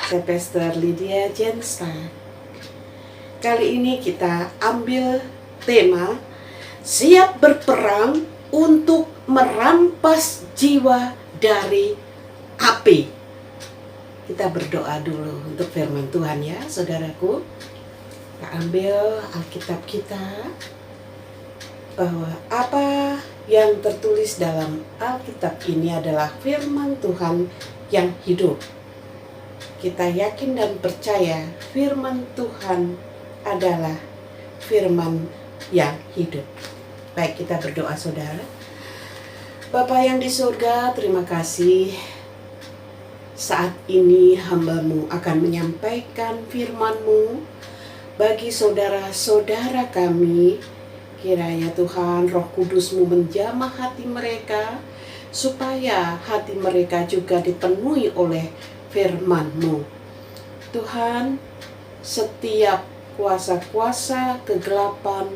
Saya Pastor Lydia Jensta. Kali ini kita ambil tema siap berperang untuk merampas jiwa dari api. Kita berdoa dulu untuk firman Tuhan ya, saudaraku. Kita ambil Alkitab kita, bahwa apa yang tertulis dalam Alkitab ini adalah firman Tuhan yang hidup. Kita yakin dan percaya firman Tuhan adalah firman yang hidup. Baik, kita berdoa saudara. Bapa yang di surga, terima kasih saat ini hamba-Mu akan menyampaikan firman-Mu bagi saudara-saudara kami. Kiranya Tuhan Roh Kudus-Mu menjamah hati mereka, supaya hati mereka juga dipenuhi oleh firman-Mu. Tuhan, setiap kuasa-kuasa kegelapan,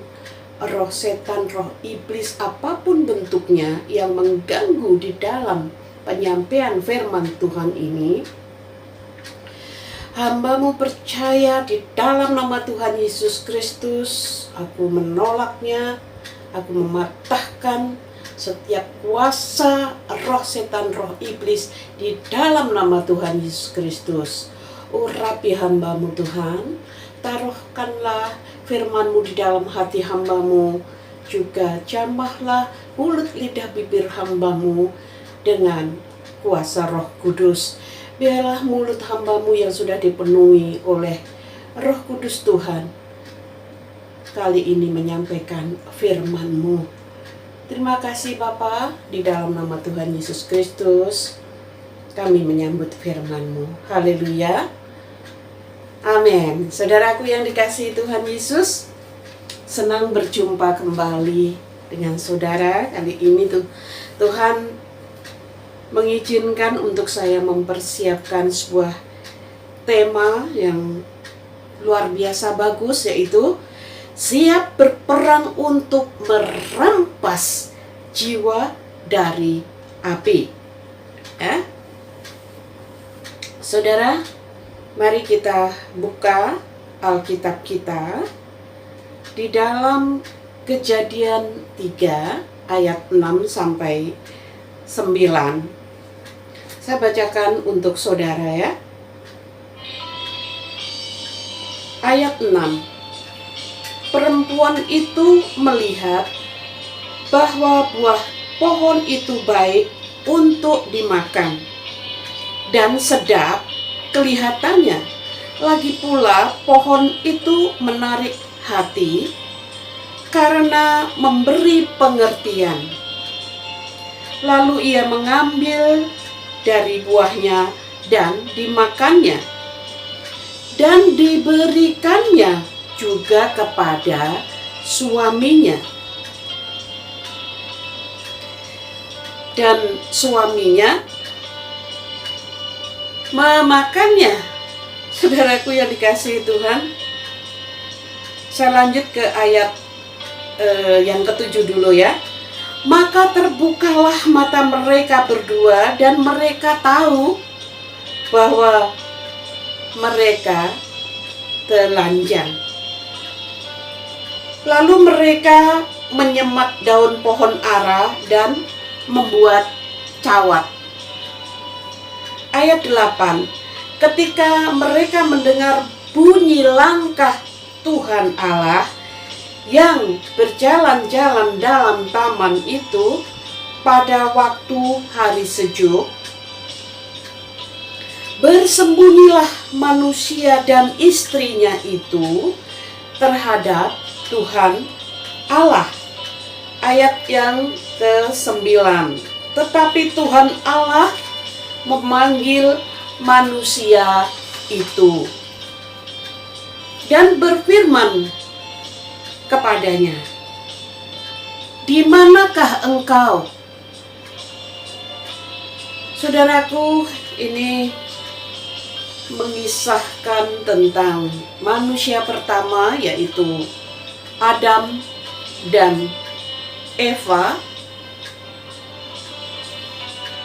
roh setan, roh iblis, apapun bentuknya yang mengganggu di dalam penyampaian firman Tuhan ini, hamba-Mu percaya di dalam nama Tuhan Yesus Kristus, aku menolaknya, aku mematahkan setiap kuasa roh setan, roh iblis di dalam nama Tuhan Yesus Kristus. Urapi hamba-Mu Tuhan, taruhkanlah firman-Mu di dalam hati hamba-Mu, juga jamahlah mulut lidah bibir hamba-Mu dengan kuasa Roh Kudus. Biarlah mulut hamba-Mu yang sudah dipenuhi oleh Roh Kudus Tuhan kali ini menyampaikan firman-Mu. Terima kasih Bapa, di dalam nama Tuhan Yesus Kristus kami menyambut firman-Mu. Haleluya. Amin. Saudaraku yang dikasihi Tuhan Yesus, senang berjumpa kembali dengan saudara. Kali ini Tuhan mengizinkan untuk saya mempersiapkan sebuah tema yang luar biasa bagus, yaitu siap berperang untuk merampas jiwa dari api. Ya. Saudara, mari kita buka Alkitab kita di dalam Kejadian 3 ayat 6 sampai 9. Saya bacakan untuk saudara ya. Ayat 6. Perempuan itu melihat bahwa buah pohon itu baik untuk dimakan dan sedap kelihatannya. Lagi pula pohon itu menarik hati karena memberi pengertian. Lalu ia mengambil dari buahnya dan dimakannya, dan diberikannya juga kepada suaminya. Dan suaminya memakannya. Saudaraku yang dikasihi Tuhan, saya lanjut ke ayat yang ketujuh dulu ya. Maka terbukalah mata mereka berdua, dan mereka tahu bahwa mereka telanjang. Lalu mereka menyemat daun pohon ara dan membuat cawat. Ayat 8. Ketika mereka mendengar bunyi langkah Tuhan Allah yang berjalan-jalan dalam taman itu pada waktu hari sejuk, bersembunyilah manusia dan istrinya itu terhadap Tuhan Allah. Ayat yang ke-9. Tetapi Tuhan Allah memanggil manusia itu dan berfirman kepadanya, "Di manakah engkau?" Saudaraku, ini mengisahkan tentang manusia pertama, yaitu Adam dan Eva,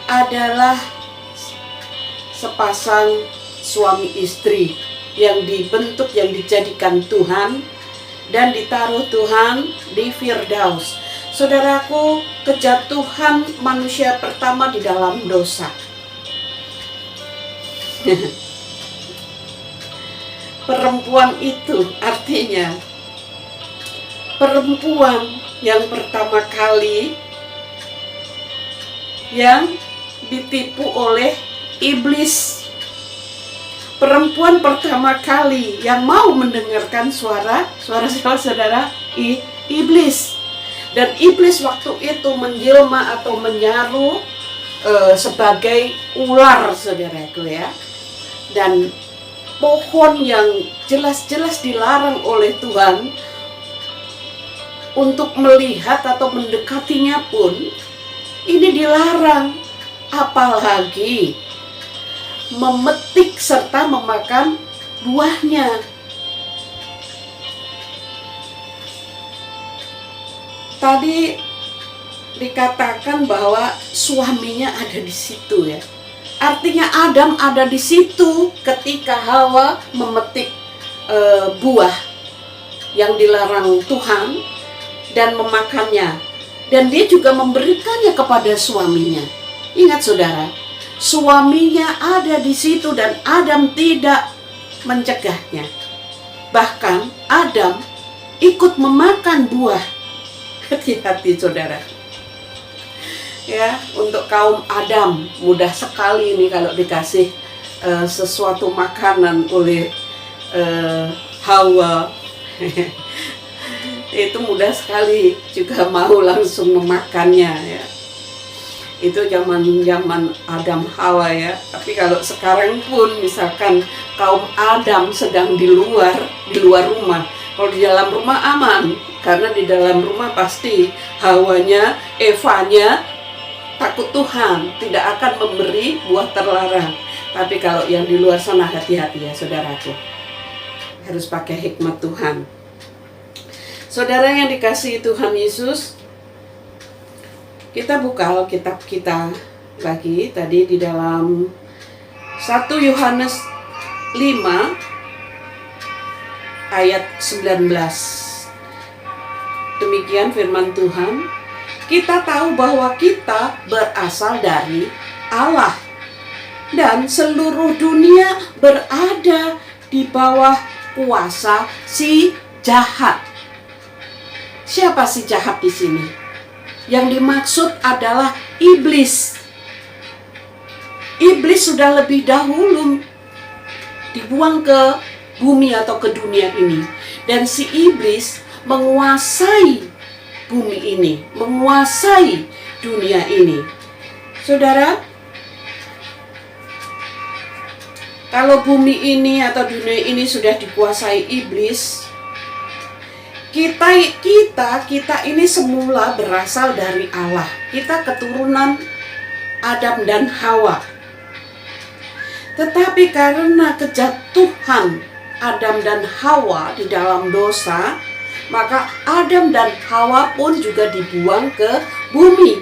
adalah sepasang suami istri yang dibentuk, yang dijadikan Tuhan dan ditaruh Tuhan di Firdaus. Saudaraku, kejatuhan manusia pertama di dalam dosa. Perempuan itu artinya perempuan yang pertama kali yang ditipu oleh iblis. Perempuan pertama kali yang mau mendengarkan suara saudara, iblis. Dan iblis waktu itu menjelma atau menyaru sebagai ular, saudaraku ya. Dan pohon yang jelas-jelas dilarang oleh Tuhan untuk melihat atau mendekatinya pun ini dilarang, apalagi memetik serta memakan buahnya. Tadi dikatakan bahwa suaminya ada di situ ya. Artinya Adam ada di situ ketika Hawa memetik buah yang dilarang Tuhan dan memakannya. Dan dia juga memberikannya kepada suaminya. Ingat saudara, suaminya ada di situ dan Adam tidak mencegahnya. Bahkan Adam ikut memakan buah. Hati-hati saudara. Ya, untuk kaum Adam mudah sekali ini kalau dikasih sesuatu makanan oleh Hawa. Itu mudah sekali juga mau langsung memakannya ya. Itu zaman Adam Hawa ya. Tapi kalau sekarang pun misalkan kaum Adam sedang di luar rumah, kalau di dalam rumah aman, karena di dalam rumah pasti Hawanya, Evanya takut Tuhan, tidak akan memberi buah terlarang. Tapi kalau yang di luar sana hati-hati ya saudaraku, harus pakai hikmat Tuhan. Saudara yang dikasihi Tuhan Yesus, kita buka Alkitab kita lagi tadi di dalam 1 Yohanes 5 ayat 19. Demikian firman Tuhan. Kita tahu bahwa kita berasal dari Allah dan seluruh dunia berada di bawah kuasa si jahat. Siapa si jahat di sini? Yang dimaksud adalah iblis. Iblis sudah lebih dahulu dibuang ke bumi atau ke dunia ini. Dan si iblis menguasai bumi ini, menguasai dunia ini. Saudara, kalau bumi ini atau dunia ini sudah dikuasai iblis, kita ini semula berasal dari Allah. Kita keturunan Adam dan Hawa. Tetapi karena kejatuhan Adam dan Hawa di dalam dosa, maka Adam dan Hawa pun juga dibuang ke bumi.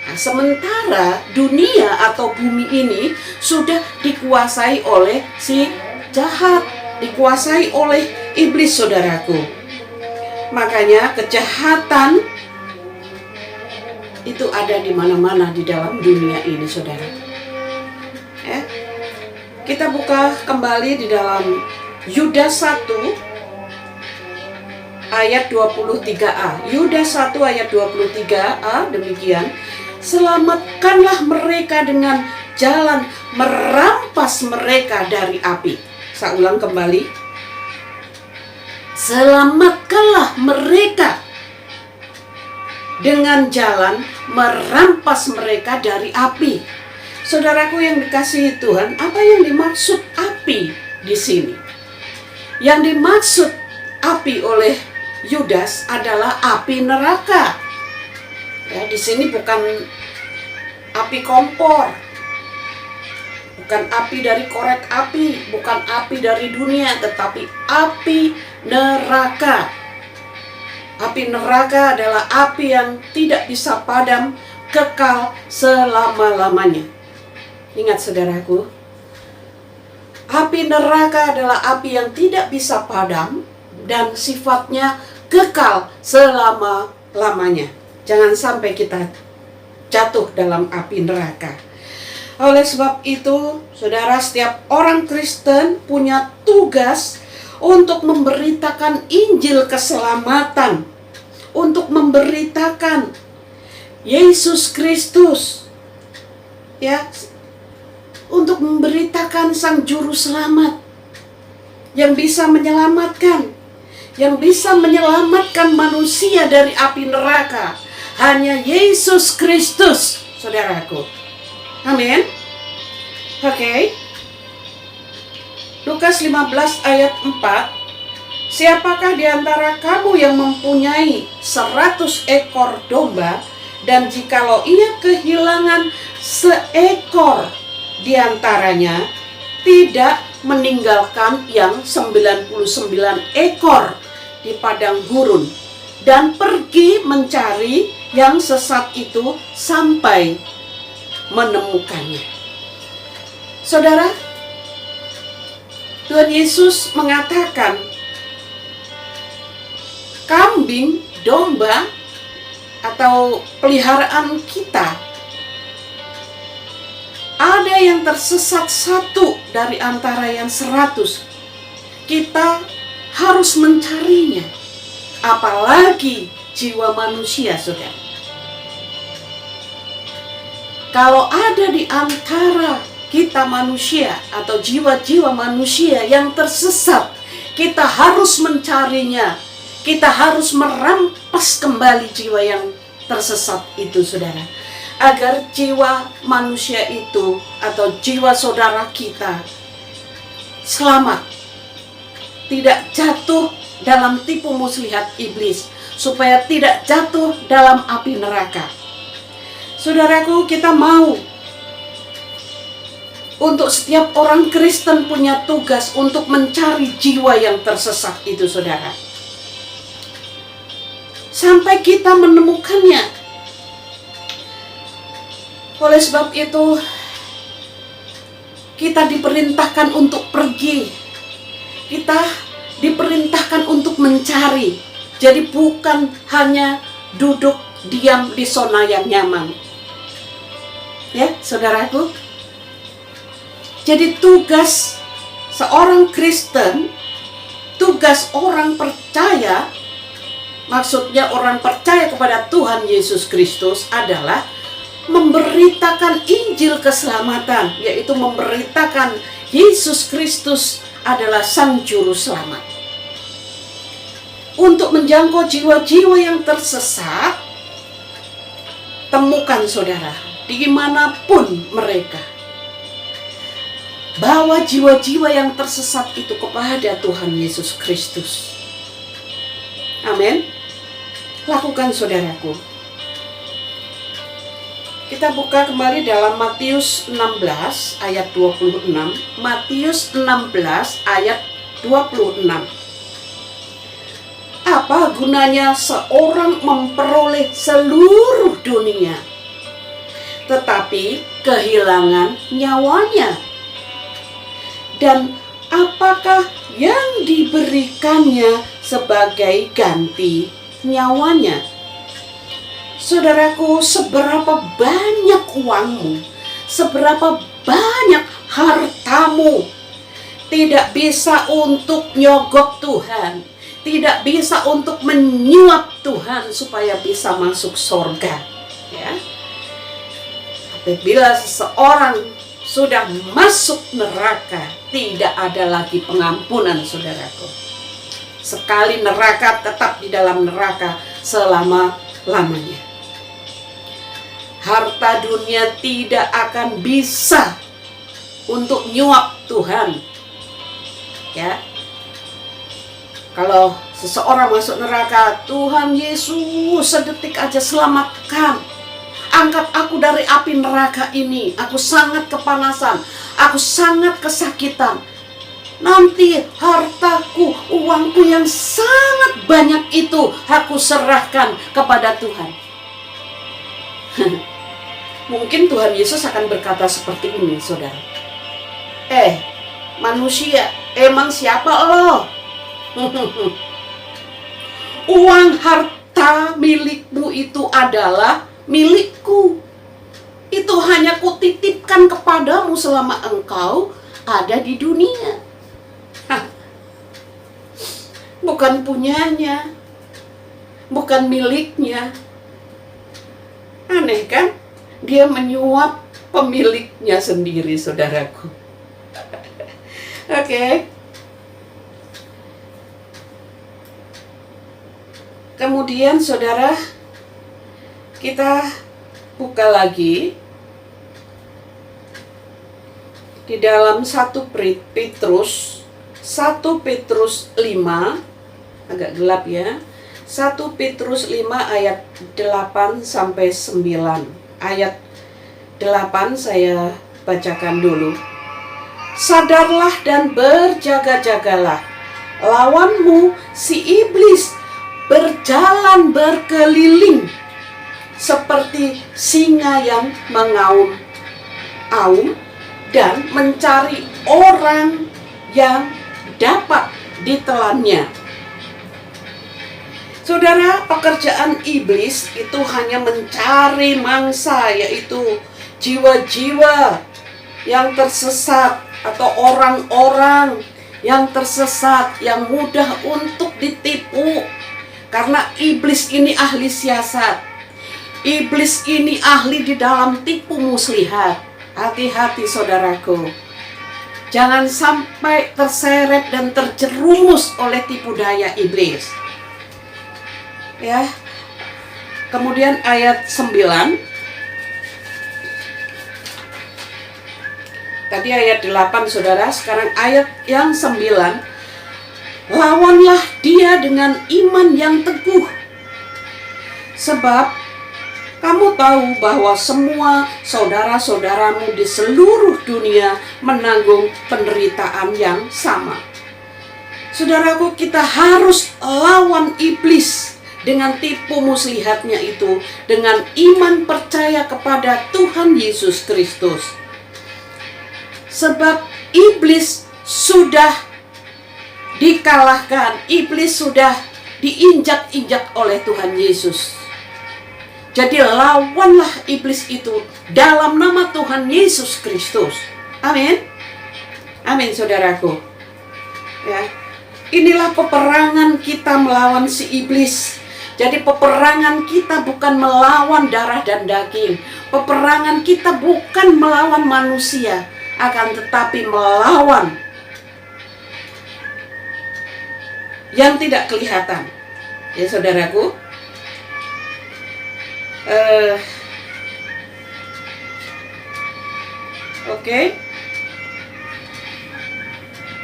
Nah, sementara dunia atau bumi ini sudah dikuasai oleh si jahat, dikuasai oleh iblis, saudaraku. Makanya kejahatan itu ada di mana-mana di dalam dunia ini, saudara. Kita buka kembali di dalam Yudas 1 ayat 23a. Yudas 1 ayat 23a demikian. Selamatkanlah mereka dengan jalan merampas mereka dari api. Saya ulang kembali. Selamatkanlah mereka dengan jalan merampas mereka dari api. Saudaraku yang dikasihi Tuhan, apa yang dimaksud api di sini? Yang dimaksud api oleh Yudas adalah api neraka. Ya, di sini bukan api kompor, bukan api dari korek api, bukan api dari dunia, tetapi api neraka. Api neraka adalah api yang tidak bisa padam, kekal selama-lamanya. Ingat saudaraku, Api neraka adalah api yang tidak bisa padam dan sifatnya kekal selama-lamanya. Jangan sampai kita jatuh dalam api neraka. Oleh sebab itu, saudara, setiap orang Kristen punya tugas untuk memberitakan Injil keselamatan, untuk memberitakan Yesus Kristus, ya, untuk memberitakan Sang Juru Selamat yang bisa menyelamatkan, manusia dari api neraka. Hanya Yesus Kristus, saudaraku. Amin. Oke. Lukas 15 ayat 4. Siapakah di antara kamu yang mempunyai 100 ekor domba, dan jikalau ia kehilangan seekor di antaranya, tidak meninggalkan yang 99 ekor di padang gurun, dan pergi mencari yang sesat itu sampai menemukannya. Saudara, Tuhan Yesus mengatakan kambing, domba, atau peliharaan kita, ada yang tersesat satu dari antara yang 100. Kita harus mencarinya. Apalagi jiwa manusia, saudara. Kalau ada di antara kita manusia atau jiwa-jiwa manusia yang tersesat, kita harus mencarinya. Kita harus merampas kembali jiwa yang tersesat itu, saudara. Agar jiwa manusia itu atau jiwa saudara kita selamat, tidak jatuh dalam tipu muslihat iblis, supaya tidak jatuh dalam api neraka. Saudaraku, kita mau untuk setiap orang Kristen punya tugas untuk mencari jiwa yang tersesat itu, saudara, sampai kita menemukannya. Oleh sebab itu, kita diperintahkan untuk pergi. Kita diperintahkan untuk mencari. Jadi bukan hanya duduk diam di zona yang nyaman. Ya, saudaraku. Jadi tugas seorang Kristen, tugas orang percaya, maksudnya orang percaya kepada Tuhan Yesus Kristus adalah memberitakan Injil keselamatan, yaitu memberitakan Yesus Kristus adalah Sang Juru Selamat. Untuk menjangkau jiwa-jiwa yang tersesat, temukan, saudara, dimanapun mereka. Bawa jiwa-jiwa yang tersesat itu kepada Tuhan Yesus Kristus. Amin. Lakukan, saudaraku. Kita buka kembali dalam Matius 16 ayat 26. Matius 16 ayat 26. Apa gunanya seorang memperoleh seluruh dunia, tetapi kehilangan nyawanya? Dan apakah yang diberikannya sebagai ganti nyawanya? Saudaraku, seberapa banyak uangmu, seberapa banyak hartamu, tidak bisa untuk nyogok Tuhan, tidak bisa untuk menyuap Tuhan supaya bisa masuk surga. Ya. Apabila seseorang sudah masuk neraka, tidak ada lagi pengampunan, saudaraku. Sekali neraka, tetap di dalam neraka selama-lamanya. Harta dunia tidak akan bisa untuk nyuap Tuhan. Ya. Kalau seseorang masuk neraka, Tuhan Yesus, sedetik aja selamatkan. Angkat aku dari api neraka ini. Aku sangat kepanasan. Aku sangat kesakitan. Nanti hartaku, uangku yang sangat banyak itu aku serahkan kepada Tuhan. Mungkin Tuhan Yesus akan berkata seperti ini, saudara. manusia. Emang siapa lo? Uang harta milikmu itu adalah milikku. Itu hanya kutitipkan kepadamu selama engkau ada di dunia. Bukan punyanya, bukan miliknya. Aneh kan? Dia menyuap pemiliknya sendiri, saudaraku. Oke. Kemudian saudara, kita buka lagi di dalam 1 Petrus 5, agak gelap ya. 1 Petrus 5 ayat 8 sampai 9. Ayat 8 saya bacakan dulu. Sadarlah dan berjaga-jagalah. Lawanmu si iblis berjalan berkeliling seperti singa yang mengaum-aum dan mencari orang yang dapat ditelannya. Saudara, pekerjaan iblis itu hanya mencari mangsa, yaitu jiwa-jiwa yang tersesat atau orang-orang yang tersesat, yang mudah untuk ditipu. Karena iblis ini ahli siasat. Iblis ini ahli di dalam tipu muslihat. Hati-hati saudaraku. Jangan sampai terseret dan terjerumus oleh tipu daya iblis. Ya. Kemudian ayat 9. Tadi ayat 8 saudara, sekarang ayat yang 9. Lawanlah dia dengan iman yang teguh. Sebab kamu tahu bahwa semua saudara-saudaramu di seluruh dunia menanggung penderitaan yang sama. Saudaraku, kita harus lawan iblis dengan tipu muslihatnya itu, dengan iman percaya kepada Tuhan Yesus Kristus. Sebab iblis sudah dikalahkan, iblis sudah diinjak-injak oleh Tuhan Yesus. Jadi lawanlah iblis itu dalam nama Tuhan Yesus Kristus. Amin. Amin saudaraku. Ya. Inilah peperangan kita melawan si iblis. Jadi peperangan kita bukan melawan darah dan daging. Peperangan kita bukan melawan manusia, akan tetapi melawan yang tidak kelihatan. Ya saudaraku. Oke.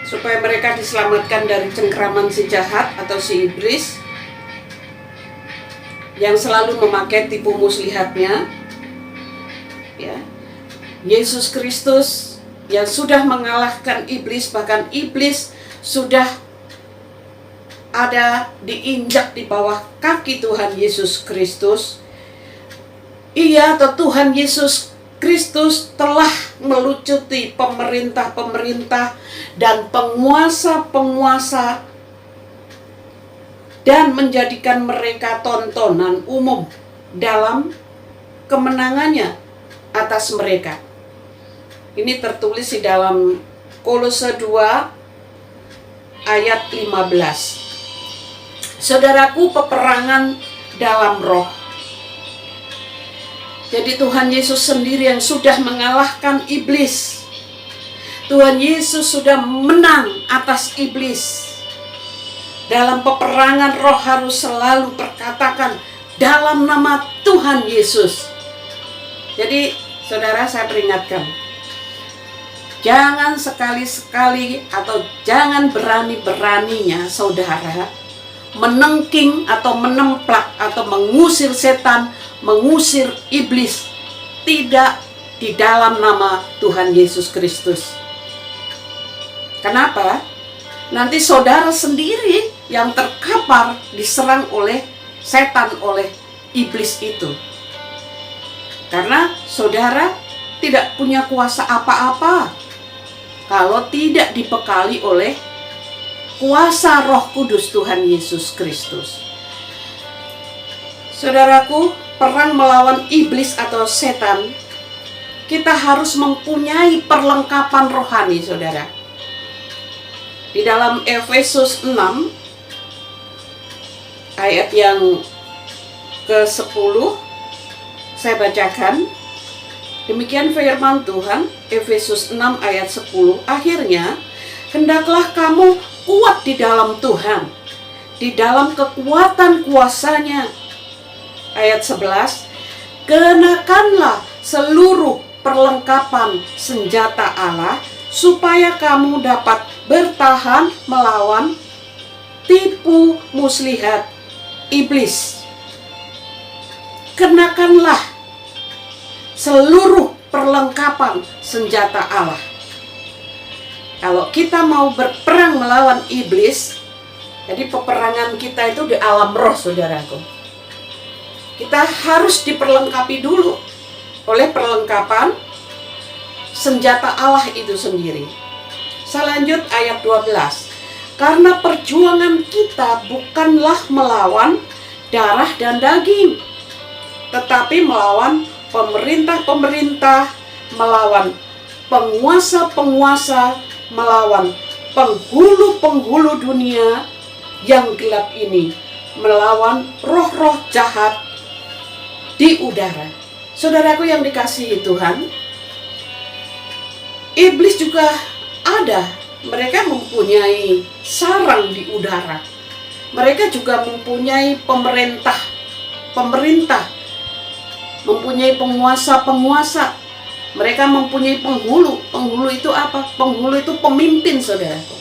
Supaya mereka diselamatkan dari cengkraman si jahat atau si iblis yang selalu memakai tipu muslihatnya. Ya. Yesus Kristus yang sudah mengalahkan iblis, bahkan iblis sudah ada diinjak di bawah kaki Tuhan Yesus Kristus. Ia atau Tuhan Yesus Kristus telah melucuti pemerintah-pemerintah dan penguasa-penguasa dan menjadikan mereka tontonan umum dalam kemenangannya atas mereka. Ini tertulis di dalam Kolose 2 ayat 15. Saudaraku, peperangan dalam roh. Jadi Tuhan Yesus sendiri yang sudah mengalahkan iblis. Tuhan Yesus sudah menang atas iblis. Dalam peperangan roh harus selalu perkatakan dalam nama Tuhan Yesus. Jadi saudara, saya peringatkan, jangan sekali-sekali atau jangan berani-beraninya saudara menengking atau menemplak atau mengusir setan, mengusir iblis tidak di dalam nama Tuhan Yesus Kristus. Kenapa? Nanti saudara sendiri yang terkapar diserang oleh setan, oleh iblis itu. Karena saudara tidak punya kuasa apa-apa. kalau tidak dibekali oleh kuasa Roh Kudus Tuhan Yesus Kristus. Saudaraku, perang melawan iblis atau setan, kita harus mempunyai perlengkapan rohani, saudara. Di dalam Efesus 6 ayat yang ke-10 saya bacakan. Demikian firman Tuhan, Efesus 6 ayat 10. Akhirnya, hendaklah kamu kuat di dalam Tuhan, di dalam kekuatan kuasa-Nya. Ayat 11, kenakanlah seluruh perlengkapan senjata Allah, supaya kamu dapat bertahan melawan tipu muslihat iblis. Kenakanlah seluruh perlengkapan senjata Allah. Kalau kita mau berperang melawan iblis, jadi peperangan kita itu di alam roh, saudaraku. Kita harus diperlengkapi dulu oleh perlengkapan senjata Allah itu sendiri. Selanjut ayat 12. Karena perjuangan kita bukanlah melawan darah dan daging, tetapi melawan pemerintah-pemerintah, melawan penguasa-penguasa, melawan penghulu-penghulu dunia yang gelap ini, melawan roh-roh jahat di udara. Saudaraku yang dikasihi Tuhan, iblis juga ada. Mereka mempunyai sarang di udara. Mereka juga mempunyai pemerintah, mempunyai penguasa-penguasa. Mereka mempunyai penghulu. Penghulu itu apa? Penghulu itu pemimpin, saudaraku.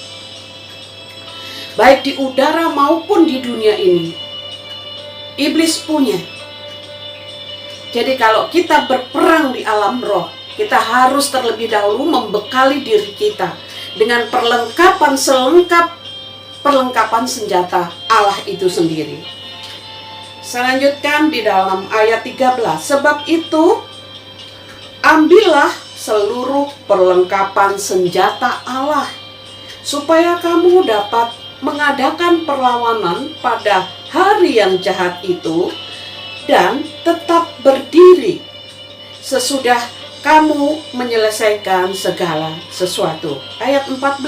Baik di udara maupun di dunia ini, iblis punya. Jadi kalau kita berperang di alam roh, kita harus terlebih dahulu membekali diri kita dengan perlengkapan selengkap perlengkapan senjata Allah itu sendiri. Selanjutkan di dalam ayat 13, sebab itu ambillah seluruh perlengkapan senjata Allah, supaya kamu dapat mengadakan perlawanan pada hari yang jahat itu dan tetap berdiri sesudah kamu menyelesaikan segala sesuatu. Ayat 14.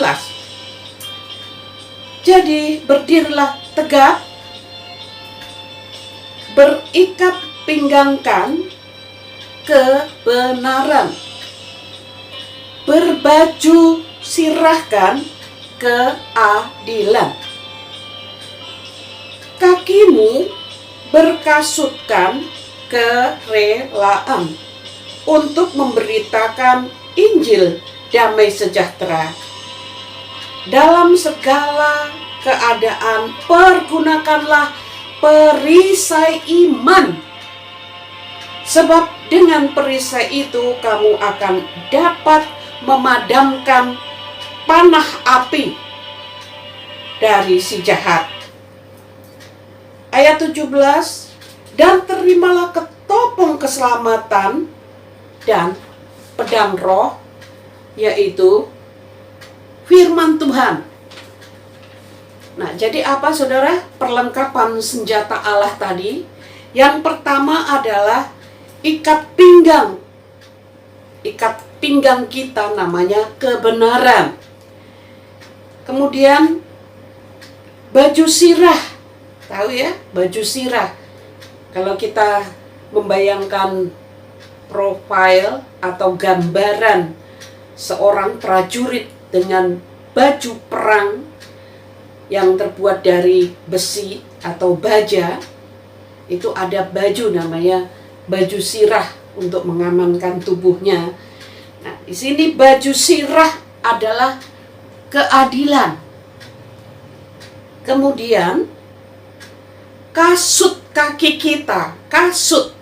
Jadi berdirilah tegak, berikat pinggangkan kebenaran, berbaju sirahkan keadilan, kakimu berkasutkan kerelaan untuk memberitakan Injil damai sejahtera. Dalam segala keadaan pergunakanlah perisai iman, sebab dengan perisai itu kamu akan dapat memadamkan panah api dari si jahat. Ayat 17, dan terimalah ketopong keselamatan dan pedang roh, yaitu firman Tuhan. Nah, jadi apa saudara perlengkapan senjata Allah tadi? Yang pertama adalah ikat pinggang. Ikat pinggang kita namanya kebenaran. Kemudian baju sirah. Tahu ya, baju sirah. Kalau kita membayangkan profil atau gambaran seorang prajurit dengan baju perang yang terbuat dari besi atau baja, itu ada baju namanya baju sirah untuk mengamankan tubuhnya. Nah, di sini baju sirah adalah keadilan. Kemudian kasut kaki kita, kasut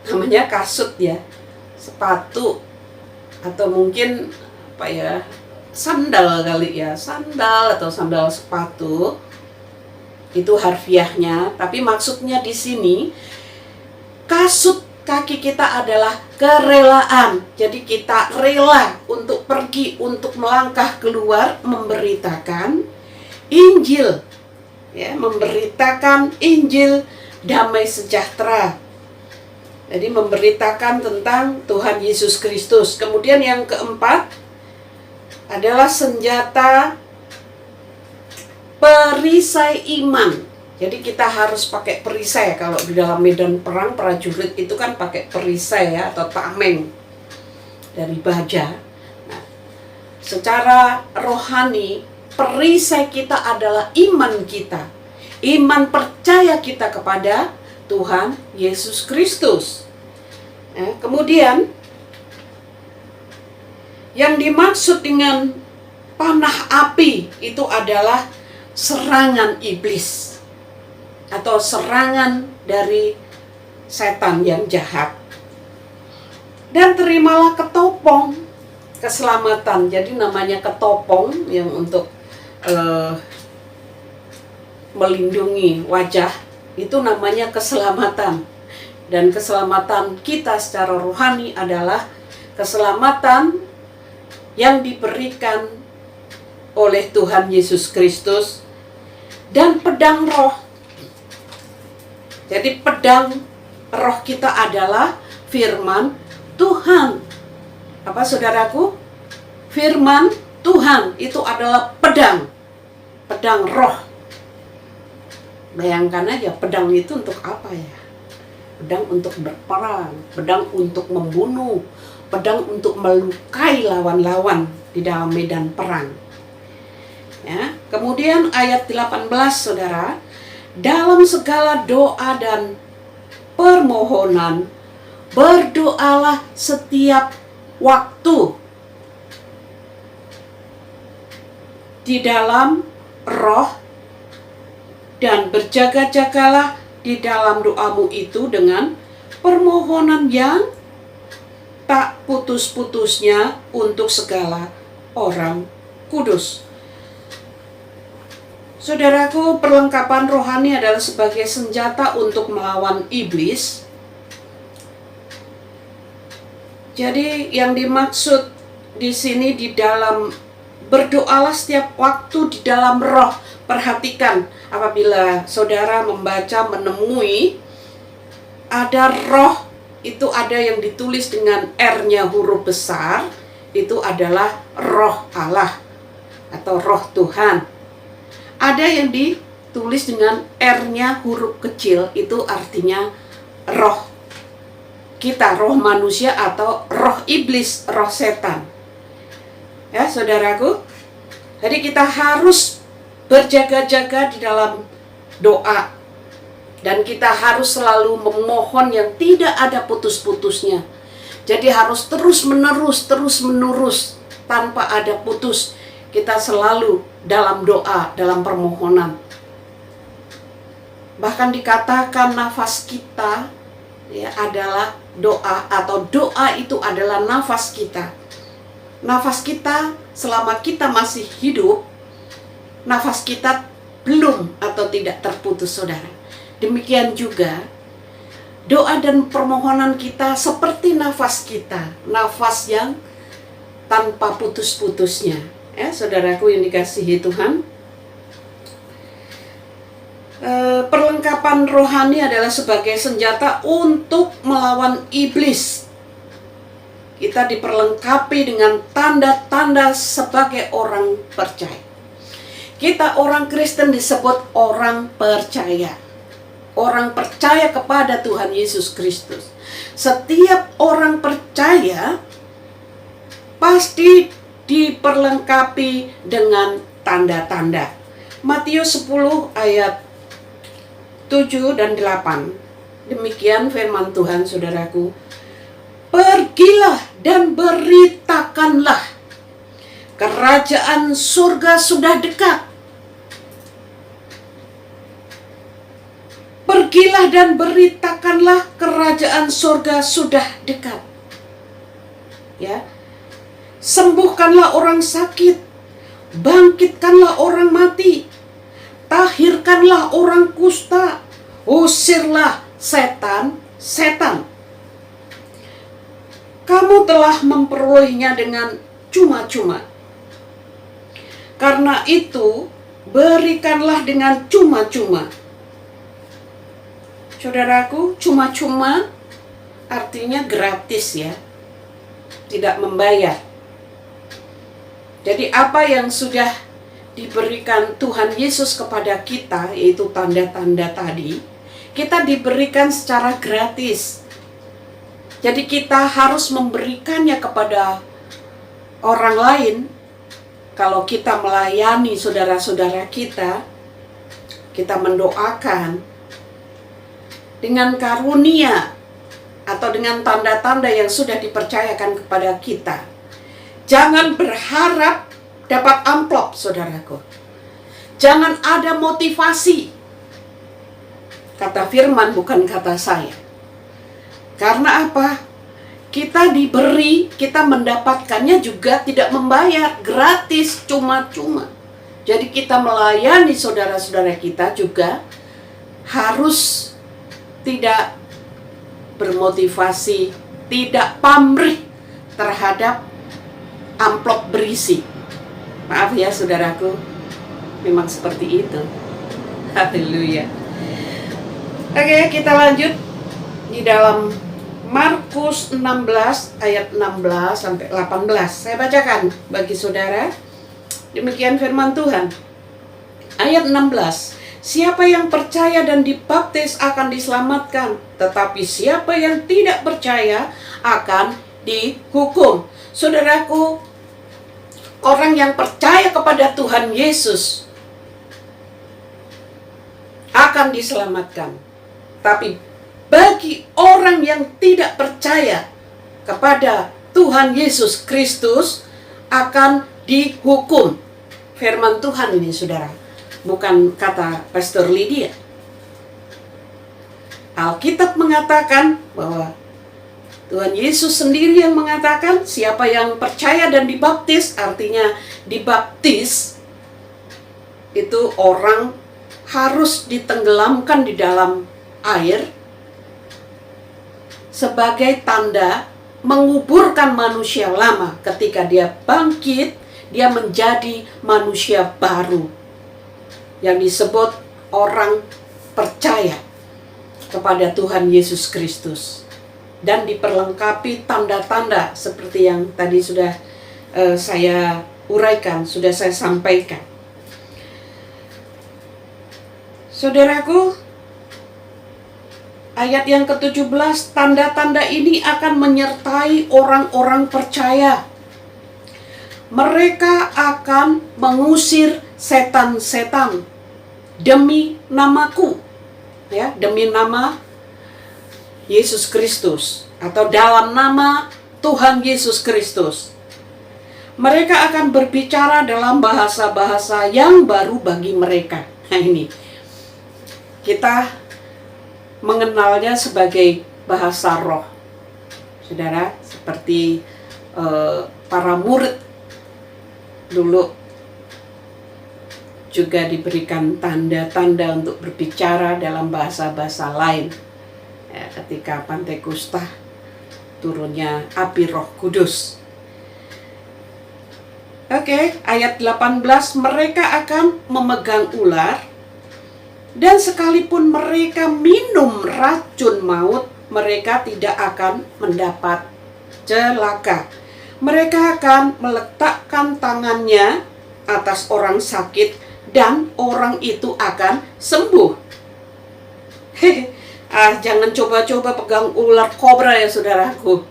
namanya kasut ya, sepatu atau mungkin apa ya, sandal kali ya, sandal atau sandal sepatu itu harfiahnya, tapi maksudnya di sini kasut kaki kita adalah kerelaan. Jadi kita rela untuk pergi, untuk melangkah keluar, memberitakan Injil, ya, memberitakan Injil damai sejahtera. Jadi memberitakan tentang Tuhan Yesus Kristus. Kemudian yang keempat adalah senjata perisai iman. Jadi kita harus pakai perisai. Kalau di dalam medan perang, prajurit itu kan pakai perisai, ya, atau tameng dari baja. Nah, secara rohani, perisai kita adalah iman kita. Iman percaya kita kepada Tuhan Yesus Kristus. Kemudian, yang dimaksud dengan panah api itu adalah serangan iblis atau serangan dari setan yang jahat. Dan terimalah ketopong keselamatan. Jadi namanya ketopong yang untuk melindungi wajah, itu namanya keselamatan. Dan keselamatan kita secara rohani adalah keselamatan yang diberikan oleh Tuhan Yesus Kristus. Dan pedang roh. Jadi pedang roh kita adalah firman Tuhan. Apa saudaraku? Firman Tuhan itu adalah pedang. Pedang roh. Bayangkan aja, pedang itu untuk apa ya? Pedang untuk berperang, pedang untuk membunuh, pedang untuk melukai lawan-lawan di dalam medan perang. Ya, kemudian ayat 18, saudara, dalam segala doa dan permohonan, berdoalah setiap waktu di dalam roh, dan berjaga-jagalah di dalam doamu itu dengan permohonan yang tak putus-putusnya untuk segala orang kudus. Saudaraku, perlengkapan rohani adalah sebagai senjata untuk melawan iblis. Jadi yang dimaksud di sini di dalam berdoalah setiap waktu di dalam roh. Perhatikan, apabila saudara membaca, menemui ada roh, itu ada yang ditulis dengan R-nya huruf besar, itu adalah roh Allah atau roh Tuhan. Ada yang ditulis dengan R-nya huruf kecil, itu artinya roh kita, roh manusia atau roh iblis, roh setan. Ya, saudaraku. Jadi kita harus berjaga-jaga di dalam doa. Dan kita harus selalu memohon yang tidak ada putus-putusnya. Jadi harus terus-menerus tanpa ada putus. Kita selalu dalam doa, dalam permohonan. Bahkan dikatakan nafas kita, ya, adalah doa, atau doa itu adalah nafas kita. Nafas kita selama kita masih hidup, nafas kita belum atau tidak terputus, saudara. Demikian juga doa dan permohonan kita seperti nafas kita, nafas yang tanpa putus-putusnya. Ya, saudaraku yang dikasihi Tuhan, perlengkapan rohani adalah sebagai senjata untuk melawan iblis. Kita diperlengkapi dengan tanda-tanda sebagai orang percaya. Kita orang Kristen disebut orang percaya. Orang percaya kepada Tuhan Yesus Kristus. Setiap orang percaya pasti diperlengkapi dengan tanda-tanda. Matius 10 ayat 7 dan 8. Demikian firman Tuhan, saudaraku. Pergilah dan beritakanlah, kerajaan surga sudah dekat. Pergilah dan beritakanlah, kerajaan surga sudah dekat. Ya. Sembuhkanlah orang sakit, bangkitkanlah orang mati, tahirkanlah orang kusta, usirlah setan-setan. kamu telah memperolehnya dengan cuma-cuma. Karena itu, berikanlah dengan cuma-cuma. Saudaraku, cuma-cuma artinya gratis ya, tidak membayar. Jadi apa yang sudah diberikan Tuhan Yesus kepada kita, yaitu tanda-tanda tadi, kita diberikan secara gratis. Jadi kita harus memberikannya kepada orang lain. Kalau kita melayani saudara-saudara kita mendoakan dengan karunia atau dengan tanda-tanda yang sudah dipercayakan kepada kita. Jangan berharap dapat amplop, saudaraku. Jangan ada motivasi. Kata firman, bukan kata saya. Karena apa? Kita diberi, kita mendapatkannya juga tidak membayar, gratis, cuma-cuma. Jadi kita melayani saudara-saudara kita juga harus tidak bermotivasi, tidak pamrih terhadap amplop berisi. Maaf ya saudaraku, memang seperti itu. Haleluya. Oke, kita lanjut di dalam Markus 16 ayat 16 sampai 18. Saya bacakan bagi saudara. Demikian firman Tuhan. Ayat 16. Siapa yang percaya dan dibaptis akan diselamatkan, tetapi siapa yang tidak percaya akan dihukum. Saudaraku, orang yang percaya kepada Tuhan Yesus akan diselamatkan. Tapi bagi orang yang tidak percaya kepada Tuhan Yesus Kristus akan dihukum. Firman Tuhan ini saudara, bukan kata Pastor Lydia. Alkitab mengatakan bahwa Tuhan Yesus sendiri yang mengatakan siapa yang percaya dan dibaptis, artinya dibaptis itu orang harus ditenggelamkan di dalam air sebagai tanda menguburkan manusia lama. Ketika dia bangkit, dia menjadi manusia baru yang disebut orang percaya kepada Tuhan Yesus Kristus, dan diperlengkapi tanda-tanda seperti yang tadi sudah saya uraikan, sudah saya sampaikan. Saudaraku, ayat yang ke-17, tanda-tanda ini akan menyertai orang-orang percaya. Mereka akan mengusir setan-setan demi namaku. Ya, demi nama Yesus Kristus atau dalam nama Tuhan Yesus Kristus. Mereka akan berbicara dalam bahasa-bahasa yang baru bagi mereka. Nah ini, kita mengenalnya sebagai bahasa roh. Saudara, seperti para murid dulu juga diberikan tanda-tanda untuk berbicara dalam bahasa-bahasa lain. Ya, ketika Pentakosta turunnya api Roh Kudus. Oke, ayat 18, mereka akan memegang ular, dan sekalipun mereka minum racun maut, mereka tidak akan mendapat celaka. Mereka akan meletakkan tangannya atas orang sakit dan orang itu akan sembuh. Jangan coba-coba pegang ular kobra ya saudaraku.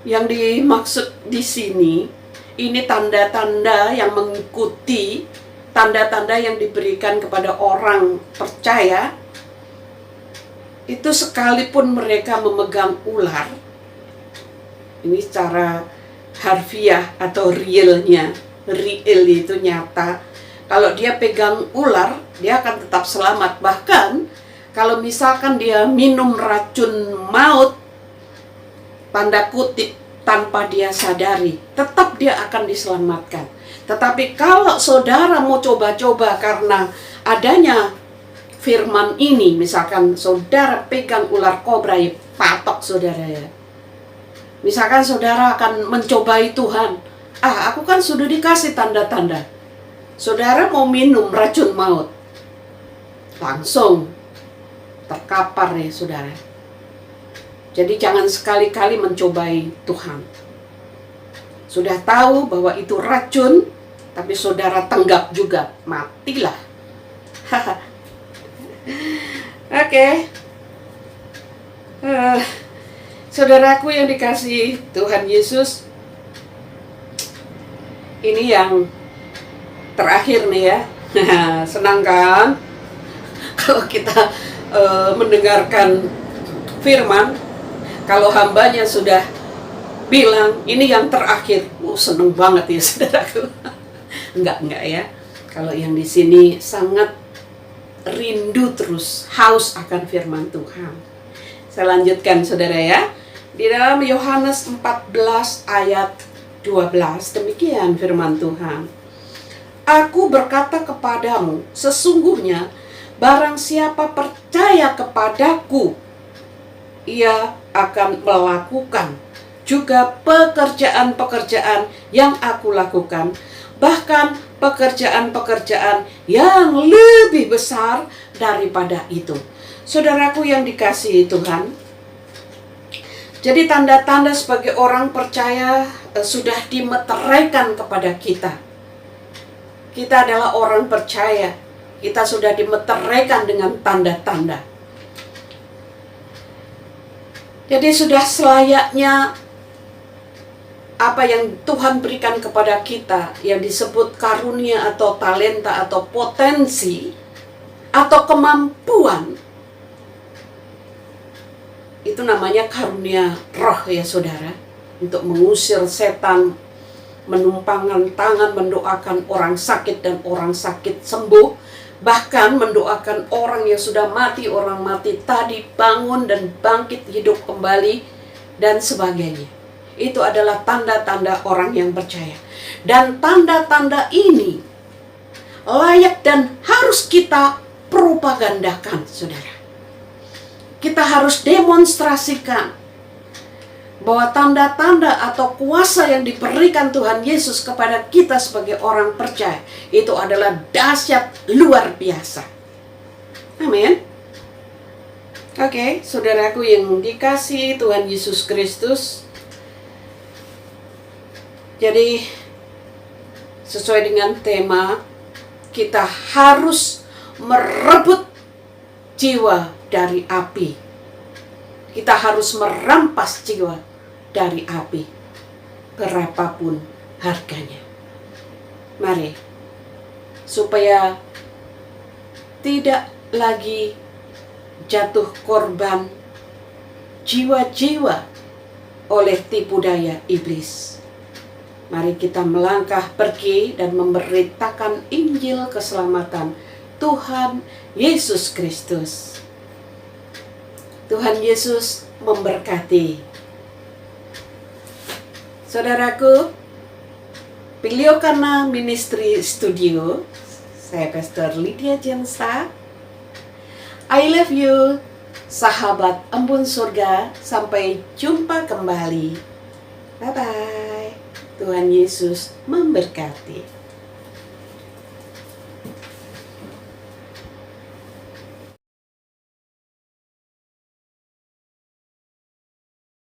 Yang dimaksud di sini, ini tanda-tanda yang mengikuti tanda-tanda yang diberikan kepada orang percaya. Itu sekalipun mereka memegang ular, ini secara harfiah atau realnya, real itu nyata. Kalau dia pegang ular, dia akan tetap selamat. Bahkan kalau misalkan dia minum racun maut, tanda kutip, tanpa dia sadari, tetap dia akan diselamatkan. Tetapi kalau saudara mau coba-coba karena adanya firman ini, misalkan saudara pegang ular kobra, ya patok saudara ya. Misalkan saudara akan mencobai Tuhan. Aku kan sudah dikasih tanda-tanda. Saudara mau minum racun maut, langsung terkapar ya saudara. Jadi jangan sekali-kali mencobai Tuhan. Sudah tahu bahwa itu racun, tapi saudara tenggak juga, matilah. Oke. Saudaraku yang dikasihi Tuhan Yesus, ini yang terakhir nih ya. Senang kan kalau kita mendengarkan firman, kalau hambanya sudah bilang ini yang terakhir, seneng banget ya saudaraku. Enggak ya. Kalau yang di sini sangat rindu terus, haus akan firman Tuhan. Saya lanjutkan saudara ya. Di dalam Yohanes 14 ayat 12, demikian firman Tuhan. Aku berkata kepadamu, sesungguhnya barang siapa percaya kepadaku, ia akan melakukan juga pekerjaan-pekerjaan yang aku lakukan, bahkan pekerjaan-pekerjaan yang lebih besar daripada itu. Saudaraku yang dikasihi Tuhan, jadi tanda-tanda sebagai orang percaya sudah dimeteraikan kepada kita. Kita adalah orang percaya, kita sudah dimeteraikan dengan tanda-tanda. Jadi sudah selayaknya apa yang Tuhan berikan kepada kita, yang disebut karunia atau talenta atau potensi atau kemampuan, itu namanya karunia roh ya saudara, untuk mengusir setan, menumpangkan tangan, mendoakan orang sakit dan orang sakit sembuh, bahkan mendoakan orang yang sudah mati, orang mati tadi bangun dan bangkit hidup kembali dan sebagainya. Itu adalah tanda-tanda orang yang percaya. Dan tanda-tanda ini layak dan harus kita propagandakan saudara. Kita harus demonstrasikan bahwa tanda-tanda atau kuasa yang diberikan Tuhan Yesus kepada kita sebagai orang percaya itu adalah dahsyat luar biasa. Amin. Oke, saudaraku yang dikasihi Tuhan Yesus Kristus. Jadi sesuai dengan tema, kita harus merebut jiwa dari api. Kita harus merampas jiwa dari api, berapapun harganya. Mari, supaya tidak lagi jatuh korban jiwa-jiwa oleh tipu daya iblis. Mari kita melangkah pergi dan memberitakan Injil keselamatan Tuhan Yesus Kristus. Tuhan Yesus memberkati. Saudaraku, Piliokana Ministry Studio, saya Pastor Lydia Jensa. I love you, sahabat embun surga. Sampai jumpa kembali. Bye-bye. Tuhan Yesus memberkati.